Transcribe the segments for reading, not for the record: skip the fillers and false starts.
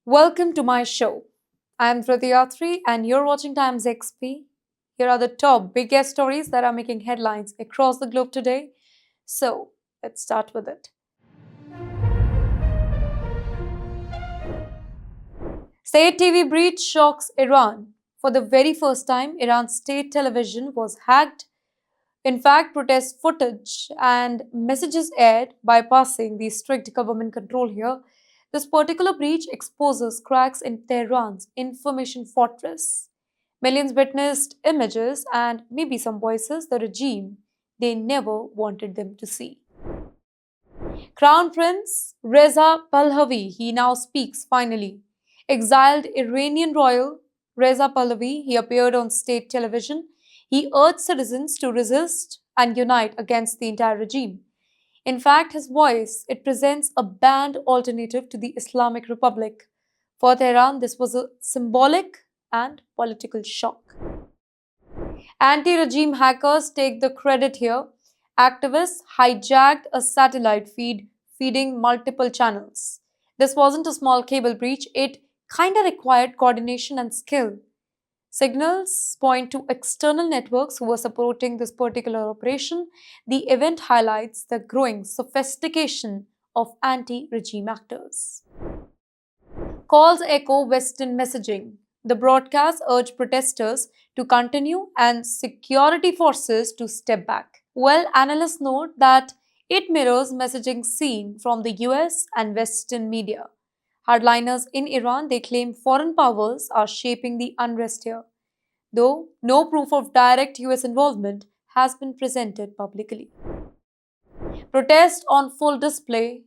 Welcome to my show. I'm Driti Atri and you're watching TimesXP. Here are the top biggest stories that are making headlines across the globe today. So, let's start with it. State TV breach shocks Iran. For the very first time, Iran's state television was hacked. In fact, protest footage and messages aired bypassing the strict government control here. This particular breach exposes cracks in Tehran's information fortress. Millions witnessed images and maybe some voices the regime they never wanted them to see. Crown Prince Reza Pahlavi, he now speaks finally. Exiled Iranian royal Reza Pahlavi, he appeared on state television. He urged citizens to resist and unite against the entire regime. In fact, his voice, it presents a banned alternative to the Islamic Republic. For Tehran, this was a symbolic and political shock. Anti-regime hackers take the credit here. Activists hijacked a satellite feed feeding multiple channels. This wasn't a small cable breach, it kinda required coordination and skill. Signals point to external networks who were supporting this particular operation. The event highlights the growing sophistication of anti-regime actors. Calls echo Western messaging. The broadcast urged protesters to continue and security forces to step back. Well, analysts note that it mirrors messaging seen from the US and Western media. Hardliners in Iran, they claim foreign powers are shaping the unrest here, though no proof of direct US involvement has been presented publicly. Protest on full display.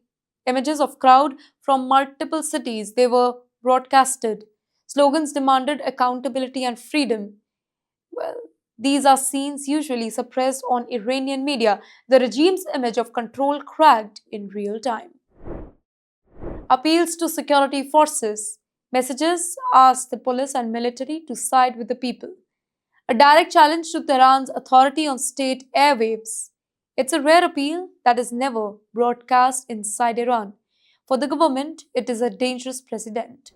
Images of crowd from multiple cities they were broadcasted. Slogans demanded accountability and freedom. Well, these are scenes usually suppressed on Iranian media. The regime's image of control cracked in real time. Appeals to security forces. Messages asked the police and military to side with the people. A direct challenge to Tehran's authority on state airwaves. It's a rare appeal that is never broadcast inside Iran. For the government, it is a dangerous precedent.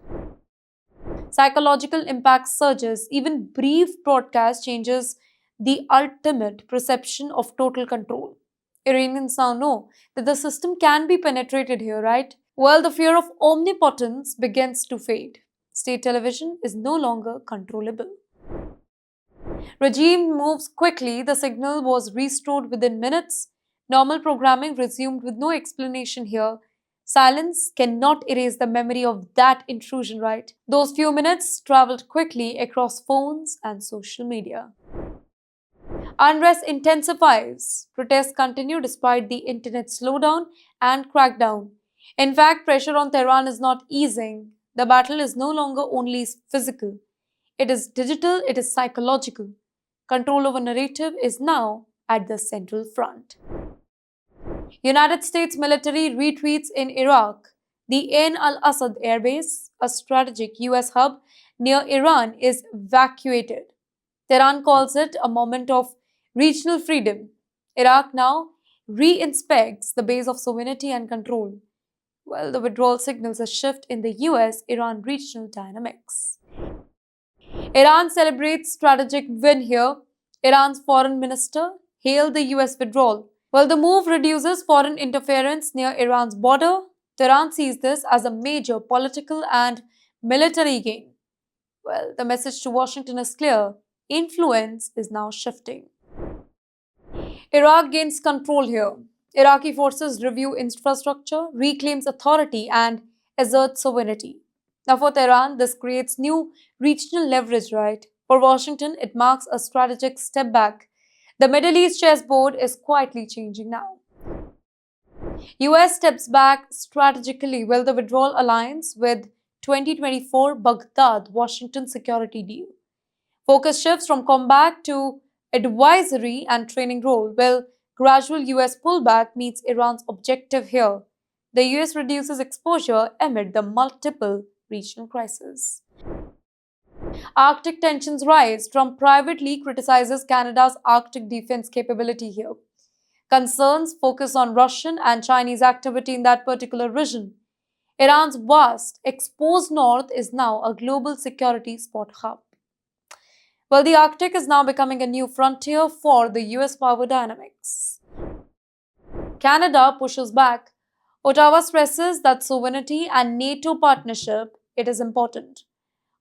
Psychological impact surges. Even brief broadcast changes the ultimate perception of total control. Iranians now know that the system can be penetrated here, right? Well, the fear of omnipotence begins to fade. State television is no longer controllable. Regime moves quickly, the signal was restored within minutes. Normal programming resumed with no explanation here. Silence cannot erase the memory of that intrusion, right? Those few minutes traveled quickly across phones and social media. Unrest intensifies. Protests continue despite the internet slowdown and crackdown. In fact, pressure on Tehran is not easing. The battle is no longer only physical. It is digital, it is psychological. Control over narrative is now at the central front. United States military retreats in Iraq. The Ain al-Assad airbase, a strategic US hub near Iran, is evacuated. Tehran calls it a moment of regional freedom. Iraq now re-inspects the base of sovereignty and control. Well, the withdrawal signals a shift in the US-Iran regional dynamics. Iran celebrates strategic win here. Iran's foreign minister hailed the US withdrawal. While the move reduces foreign interference near Iran's border, Tehran sees this as a major political and military gain. Well, the message to Washington is clear. Influence is now shifting. Iraq gains control here. Iraqi forces review infrastructure, reclaims authority, and asserts sovereignty. Now, for Tehran, this creates new regional leverage, right? For Washington, it marks a strategic step back. The Middle East chessboard is quietly changing now. US steps back strategically while the withdrawal alliance with 2024 Baghdad-Washington security deal. Focus shifts from combat to advisory and training role, while gradual US pullback meets Iran's objective here. The US reduces exposure amid the multiple regional crises. Arctic tensions rise. Trump privately criticizes Canada's Arctic defense capability here. Concerns focus on Russian and Chinese activity in that particular region. Iran's vast, exposed north is now a global security spot hub. Well, the Arctic is now becoming a new frontier for the US power dynamics. Canada pushes back. Ottawa stresses that sovereignty and NATO partnership it is important.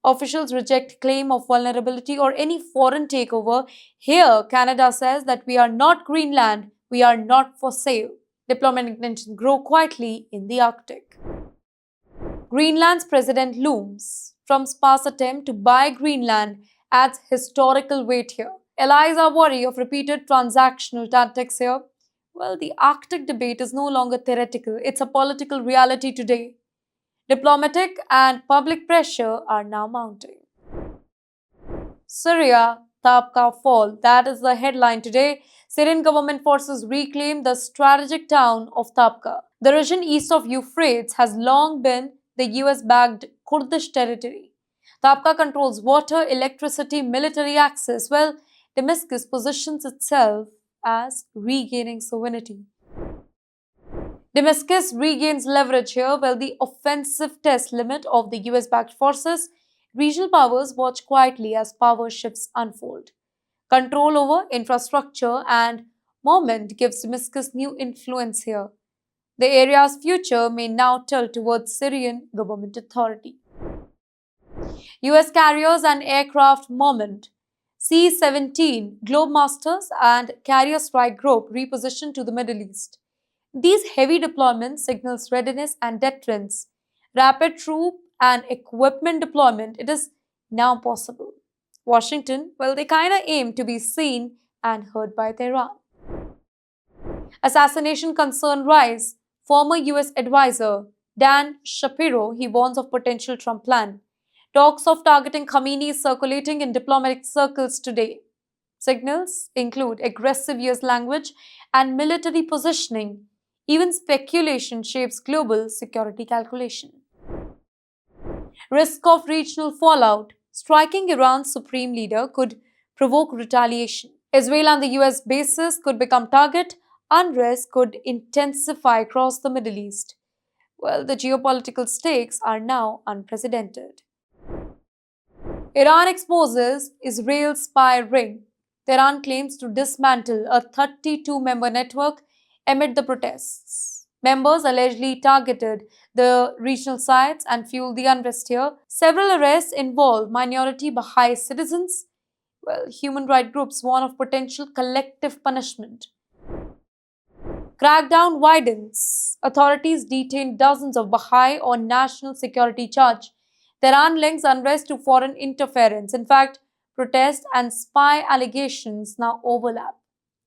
Officials reject claim of vulnerability or any foreign takeover. Here, Canada says that we are not Greenland, we are not for sale. Diplomatic tensions grow quietly in the Arctic. Greenland's president looms. Trump's past attempt to buy Greenland adds historical weight here. Allies are worried of repeated transactional tactics here. Well, the Arctic debate is no longer theoretical, it's a political reality today. Diplomatic and public pressure are now mounting. Syria, Tabqa fall. That is the headline today. Syrian government forces reclaim the strategic town of Tabqa. The region east of Euphrates has long been the US-backed Kurdish territory. Tabqa controls water, electricity, military access. Well, Damascus positions itself as regaining sovereignty. Damascus regains leverage here while the offensive test limit of the US backed forces. Regional powers watch quietly as power shifts unfold. Control over infrastructure and moment gives Damascus new influence here. The area's future may now tilt towards Syrian government authority. US carriers and aircraft moment. C-17 Globemasters and Carrier Strike Group repositioned to the Middle East. These heavy deployments signals readiness and deterrence. Rapid troop and equipment deployment, it is now possible. Washington, well, they kind of aim to be seen and heard by Tehran. Assassination concern rise. Former US advisor Dan Shapiro, he warns of potential Trump plan. Talks of targeting Khamenei circulating in diplomatic circles today. Signals include aggressive US language and military positioning. Even speculation shapes global security calculation. Risk of regional fallout. Striking Iran's supreme leader could provoke retaliation. Israel and the US bases could become target. Unrest could intensify across the Middle East. Well, the geopolitical stakes are now unprecedented. Iran exposes Israel's spy ring. Tehran claims to dismantle a 32-member network amid the protests. Members allegedly targeted the regional sites and fueled the unrest here. Several arrests involve minority Baha'i citizens. Well, human rights groups warn of potential collective punishment. Crackdown widens. Authorities detained dozens of Baha'i on national security charge. Tehran links unrest to foreign interference. In fact, protest and spy allegations now overlap.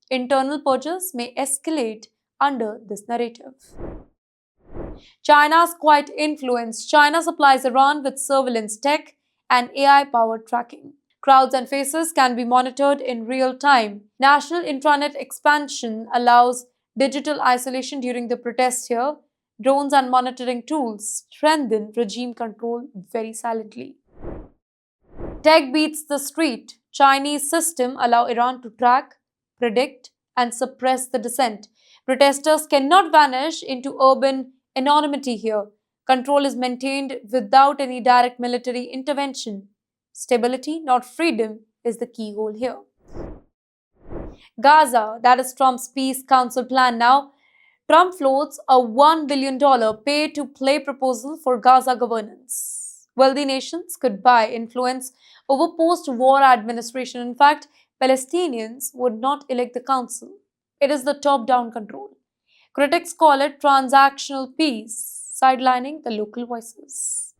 Internal purges may escalate under this narrative. China's quiet influence. China supplies Iran with surveillance tech and AI-powered tracking. Crowds and faces can be monitored in real time. National intranet expansion allows digital isolation during the protests here. Drones and monitoring tools strengthen regime control very silently. Tech beats the street. Chinese system allow Iran to track, predict, and suppress the dissent. Protesters cannot vanish into urban anonymity here. Control is maintained without any direct military intervention. Stability, not freedom, is the key goal here. Gaza, that is Trump's peace council plan now. Trump floats a $1 billion pay-to-play proposal for Gaza governance. Wealthy nations could buy influence over post-war administration. In fact, Palestinians would not elect the council. It is the top-down control. Critics call it transactional peace, sidelining the local voices.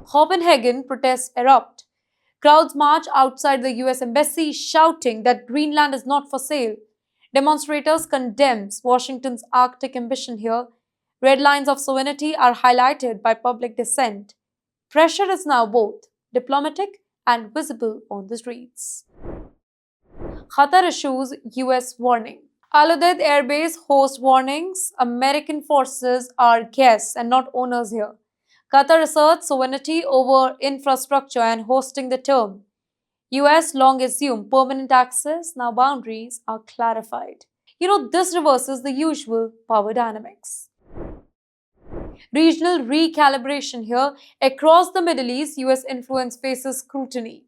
Copenhagen protests erupt. Crowds march outside the US embassy shouting that Greenland is not for sale. Demonstrators condemns Washington's Arctic ambition here. Red lines of sovereignty are highlighted by public dissent. Pressure is now both diplomatic and visible on the streets. Qatar issues US warning. Al Udeid Air Base hosts warnings. American forces are guests and not owners here. Qatar asserts sovereignty over infrastructure and hosting the term. US long assumed permanent access, now boundaries are clarified. This reverses the usual power dynamics. Regional recalibration here. Across the Middle East, US influence faces scrutiny.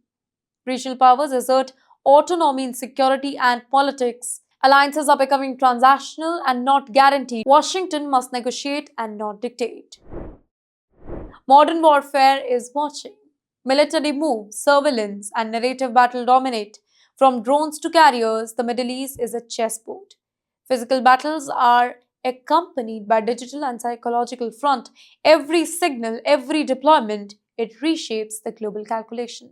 Regional powers assert autonomy in security and politics. Alliances are becoming transactional and not guaranteed. Washington must negotiate and not dictate. Modern warfare is watching. Military moves, surveillance, and narrative battle dominate. From drones to carriers, the Middle East is a chessboard. Physical battles are accompanied by digital and psychological front. Every signal, every deployment, it reshapes the global calculation.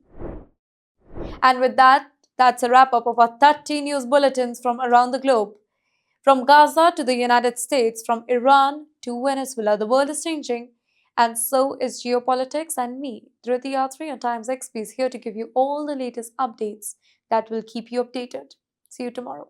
And with that, that's a wrap up of our 30 news bulletins from around the globe. From Gaza to the United States, from Iran to Venezuela, the world is changing, and so is geopolitics. And me, Driti Atri on TimesXP, is here to give you all the latest updates that will keep you updated. See you tomorrow.